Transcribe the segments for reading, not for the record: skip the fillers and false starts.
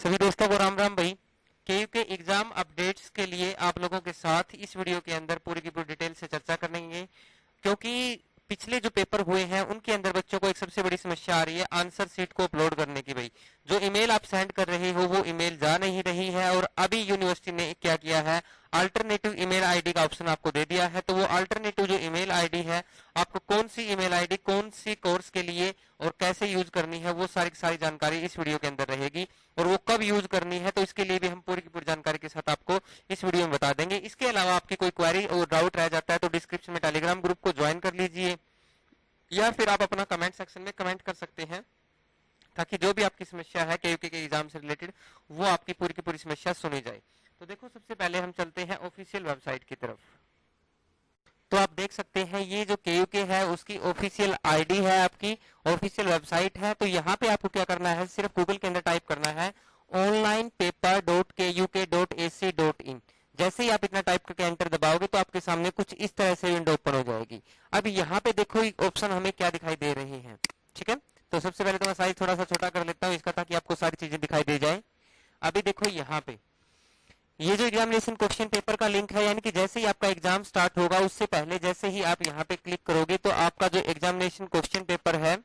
सभी दोस्तों को राम राम भाई। केयू के एग्जाम अपडेट्स के लिए आप लोगों के साथ इस वीडियो के अंदर पूरी की पूरी डिटेल से चर्चा करेंगे, क्योंकि पिछले जो पेपर हुए हैं उनके अंदर बच्चों को एक सबसे बड़ी समस्या आ रही है आंसर सीट को अपलोड करने की। भाई जो ईमेल आप सेंड कर रहे हो वो ईमेल जा नहीं रही है, और अभी यूनिवर्सिटी ने क्या किया है, अल्टरनेटिव ईमेल आईडी का ऑप्शन आपको दे दिया है। तो वो अल्टरनेटिव जो ईमेल आईडी है, आपको कौन सी ईमेल आईडी कौन सी कोर्स के लिए और कैसे यूज करनी है, वो सारी सारी जानकारी इस वीडियो के अंदर रहेगी। और वो कब यूज करनी है तो इसके लिए भी हम पूरी की पूरी जानकारी के साथ आपको इस वीडियो में बता देंगे। इसके अलावा आपकी कोई क्वेरी और डाउट रह जाता है तो डिस्क्रिप्शन में टेलीग्राम ग्रुप को ज्वाइन कर लीजिए, या फिर आप अपना कमेंट सेक्शन में कमेंट कर सकते हैं, ताकि जो भी आपकी समस्या है केयूके के एग्जाम से रिलेटेड वो आपकी पूरी की पूरी समस्या सुनी जाए। तो देखो, सबसे पहले हम चलते हैं ऑफिशियल वेबसाइट की तरफ। तो आप देख सकते हैं ये जो केयूके है उसकी ऑफिशियल आईडी है, आपकी ऑफिशियल वेबसाइट है। तो यहाँ पे आपको क्या करना है, सिर्फ गूगल के अंदर टाइप करना है onlinepaper.kuk.ac.in। जैसे ही आप इतना टाइप करके एंटर दबाओगे तो आपके सामने कुछ इस तरह से विंडो ओपन हो जाएगी। अब यहाँ पे देखो ऑप्शन हमें क्या दिखाई दे रहे हैं, ठीक है। तो सबसे पहले तो मैं साइज थोड़ा सा छोटा कर लेता हूँ इसका, ताकि आपको सारी चीजें दिखाई दे जाए। अभी देखो यहाँ पे ये जो एग्जामिनेशन क्वेश्चन पेपर का लिंक है, यानी कि जैसे ही आपका एग्जाम स्टार्ट होगा उससे पहले जैसे ही आप यहाँ पे क्लिक करोगे तो आपका जो एग्जामिनेशन क्वेश्चन पेपर है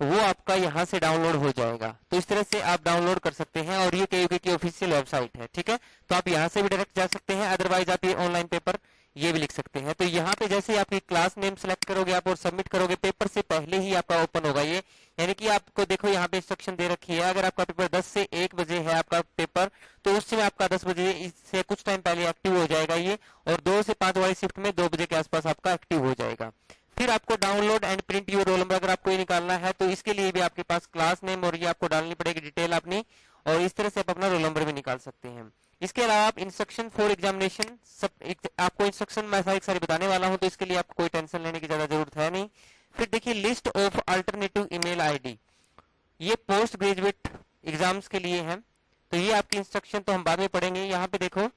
वो आपका यहाँ से डाउनलोड हो जाएगा। तो इस तरह से आप डाउनलोड कर सकते हैं, और ये केयूके की ऑफिशियल वेबसाइट है, ठीक है। तो आप यहाँ से भी डायरेक्ट जा सकते हैं, अदरवाइज आप ये ऑनलाइन पेपर ये भी लिख सकते हैं। तो यहाँ पे जैसे ही आपकी क्लास नेम सेलेक्ट करोगे आप और सबमिट करोगे, पेपर से पहले ही आपका ओपन होगा ये। यानी कि आपको देखो यहाँ पे इंस्ट्रक्शन दे रखी है, अगर आपका पेपर 10 से 1 बजे है आपका पेपर, तो उस समय आपका 10 बजे इससे कुछ टाइम पहले एक्टिव हो जाएगा ये, और 2 से 5 वाली शिफ्ट में 2 बजे के आसपास आपका एक्टिव हो जाएगा। फिर आपको download and print your roll number अगर आपको ये निकालना है तो इसके लिए भी आपके पास क्लास नेम और ये आपको डालनी पड़ेगी डिटेल अपनी, और इस तरह से आप अपना रोल नंबर भी निकाल सकते हैं। इसके अलावा आप इंस्ट्रक्शन फॉर एग्जामिनेशन सब आपको इंस्ट्रक्शन मैं सारी सारी बताने वाला हूं, तो इसके लिए आपको कोई टेंशन लेने की ज्यादा जरूरत है नहीं। फिर देखिए list of alternative email ID, ये पोस्ट ग्रेजुएट एग्जाम्स के लिए है। तो ये आपकी इंस्ट्रक्शन तो हम बाद में पढ़ेंगे। यहाँ पे देखो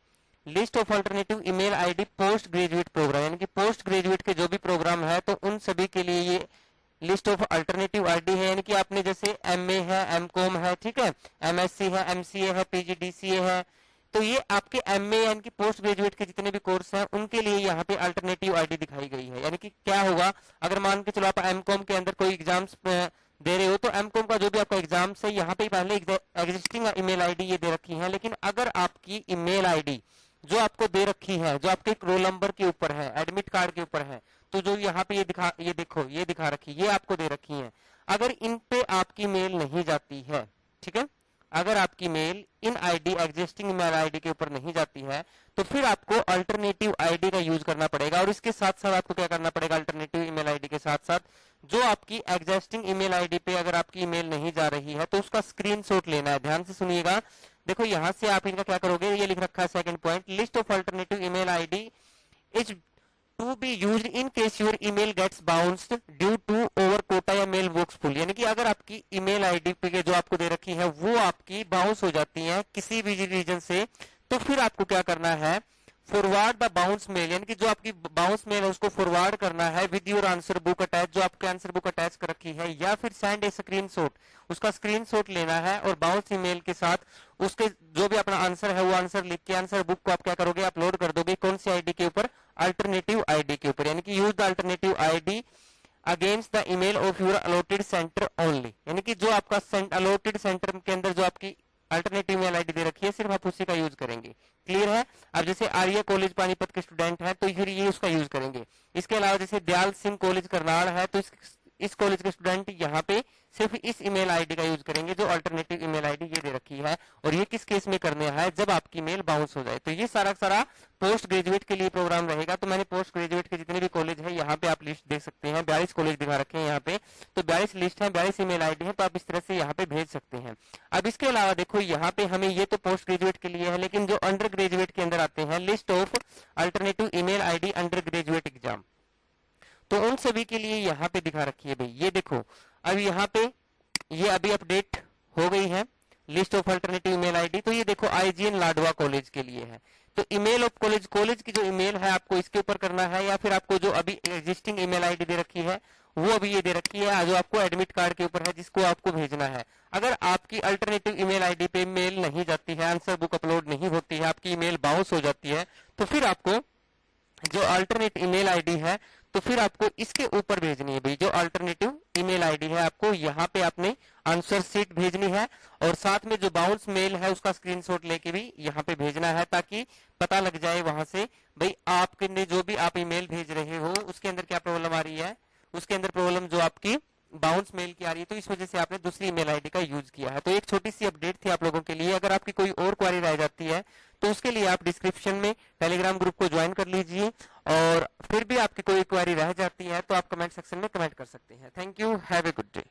list of alternative email ID post graduate programme, यानी कि पोस्ट ग्रेजुएट के जो भी प्रोग्राम है तो उन सभी के लिए ये लिस्ट ऑफ अल्टरनेटिव आईडी है। यानी कि आपने जैसे एमए है, एमकॉम है, ठीक है, एमएससी है, एमसीए है, पीजीडीसीए है, तो ये आपके एमए यानी कि पोस्ट ग्रेजुएट के जितने भी कोर्स हैं उनके लिए यहाँ पे अल्टरनेटिव आईडी दिखाई गई है। यानी कि क्या होगा, अगर मान के चलो आप एमकॉम के अंदर कोई एग्जाम्स दे रहे हो तो एमकॉम का जो भी आपका एग्जाम है यहाँ पे पहले एग्जिस्टिंग ईमेल आईडी ये दे रखी है। लेकिन अगर आपकी ईमेल आईडी जो आपको दे रखी है, जो आपके रोल नंबर के ऊपर है, एडमिट कार्ड के ऊपर है, तो जो यहाँ पे ये देखो ये दिखा रखी, ये आपको दे रखी है, अगर इन पे आपकी मेल नहीं जाती है, ठीक है, अगर आपकी mail in ID existing email ID के ऊपर नहीं जाती है तो फिर आपको अल्टरनेटिव आईडी का यूज करना पड़ेगा। और इसके साथ साथ आपको क्या करना पड़ेगा, अल्टरनेटिव ईमेल आईडी के साथ साथ जो आपकी एग्जिस्टिंग ईमेल आईडी पे अगर आपकी ईमेल नहीं जा रही है तो उसका स्क्रीनशॉट लेना है। ध्यान से सुनिएगा, देखो यहां से आप इनका क्या करोगे, ये लिख रखा है second point, list of alternative email ID is to be used in case your email gets bounced due to over quota या मेल बॉक्स फुल। यानी कि अगर आपकी ईमेल आईडी पे जो आपको दे रखी है वो आपकी बाउंस हो जाती है किसी भी रीजन से, तो फिर आपको क्या करना है, फॉरवर्ड द बाउंस मेल, यानी कि जो आपकी बाउंस मेल है उसको फॉरवर्ड करना है with your answer book attach, जो आपके आंसर बुक अटैच कर रखी है, या फिर सेंड ए स्क्रीनशॉट, उसका स्क्रीनशॉट लेना है और बाउंस ईमेल के साथ उसके जो भी अपना आंसर है वो आंसर लिख के आंसर बुक को आप क्या करोगे, अपलोड कर दोगे कौन सी आईडी के ऊपर, अल्टरनेटिव आईडी के ऊपर। यानी कि use the alternative ID against the email of your allotted centre only, यानी कि जो आपका अलॉटेड सेंटर के अंदर जो आपकी अल्टरनेटिव मेल आईडी दे रखी है सिर्फ आप उसी का यूज करेंगे। क्लियर है। अब जैसे आर्य कॉलेज पानीपत के स्टूडेंट है तो फिर ये उसका यूज करेंगे। इसके अलावा जैसे दयाल सिंह कॉलेज करनाल है तो इस कॉलेज के स्टूडेंट यहाँ पे सिर्फ इस ईमेल आईडी का यूज करेंगे जो अल्टरनेटिव ईमेल आईडी ये दे रखी है। और ये किस केस में करने है, जब आपकी मेल बाउंस हो जाए। तो ये सारा सारा पोस्ट ग्रेजुएट के लिए प्रोग्राम रहेगा। तो मैंने पोस्ट ग्रेजुएट के जितने भी कॉलेज है यहाँ पे आप लिस्ट देख सकते हैं, 42 कॉलेज दिखा रखे हैं यहाँ पे, तो 42 लिस्ट है, 42 ईमेल आईडी है, तो आप इस तरह से यहाँ पे भेज सकते हैं। अब इसके अलावा देखो यहाँ पे हमें ये तो पोस्ट ग्रेजुएट के लिए है, लेकिन जो अंडर ग्रेजुएट के अंदर आते हैं, list of alternative email ID under graduate exam, तो उन सभी के लिए यहाँ पे दिखा रखी है भाई। ये देखो अब यहाँ पे ये अभी अपडेट हो गई है, list of alternative email ID, तो ये देखो आईजीएन लाडवा कॉलेज के लिए है। तो ईमेल ऑफ कॉलेज, कॉलेज की जो ईमेल है आपको इसके ऊपर करना है, या फिर आपको जो अभी एग्जिस्टिंग ईमेल आईडी दे रखी है वो अभी ये दे रखी है जो आपको एडमिट कार्ड के ऊपर है जिसको आपको भेजना है। अगर आपकी अल्टरनेटिव ईमेल आईडी पे मेल नहीं जाती है, आंसर बुक अपलोड नहीं होती है, आपकी ईमेल बाउंस हो जाती है, तो फिर आपको जो अल्टरनेट ईमेल आईडी है तो फिर आपको इसके ऊपर भेजनी है भाई। जो अल्टरनेटिव ईमेल आईडी है आपको यहाँ पे आपने आंसर शीट भेजनी है, और साथ में जो बाउंस मेल है उसका स्क्रीनशॉट लेके भी यहाँ पे भेजना है, ताकि पता लग जाए वहां से भाई आपके जो भी आप ईमेल भेज रहे हो उसके अंदर क्या प्रॉब्लम आ रही है, उसके अंदर प्रॉब्लम जो आपकी बाउंस मेल की आ रही है, तो इस वजह से आपने दूसरी ईमेल आईडी का यूज किया है। तो एक छोटी सी अपडेट थी आप लोगों के लिए। अगर आपकी कोई और क्वेरी रह जाती है तो उसके लिए आप डिस्क्रिप्शन में टेलीग्राम ग्रुप को ज्वाइन कर लीजिए, और फिर भी आपकी कोई क्वेरी रह जाती है तो आप कमेंट सेक्शन में कमेंट कर सकते हैं। Thank you, have a good day.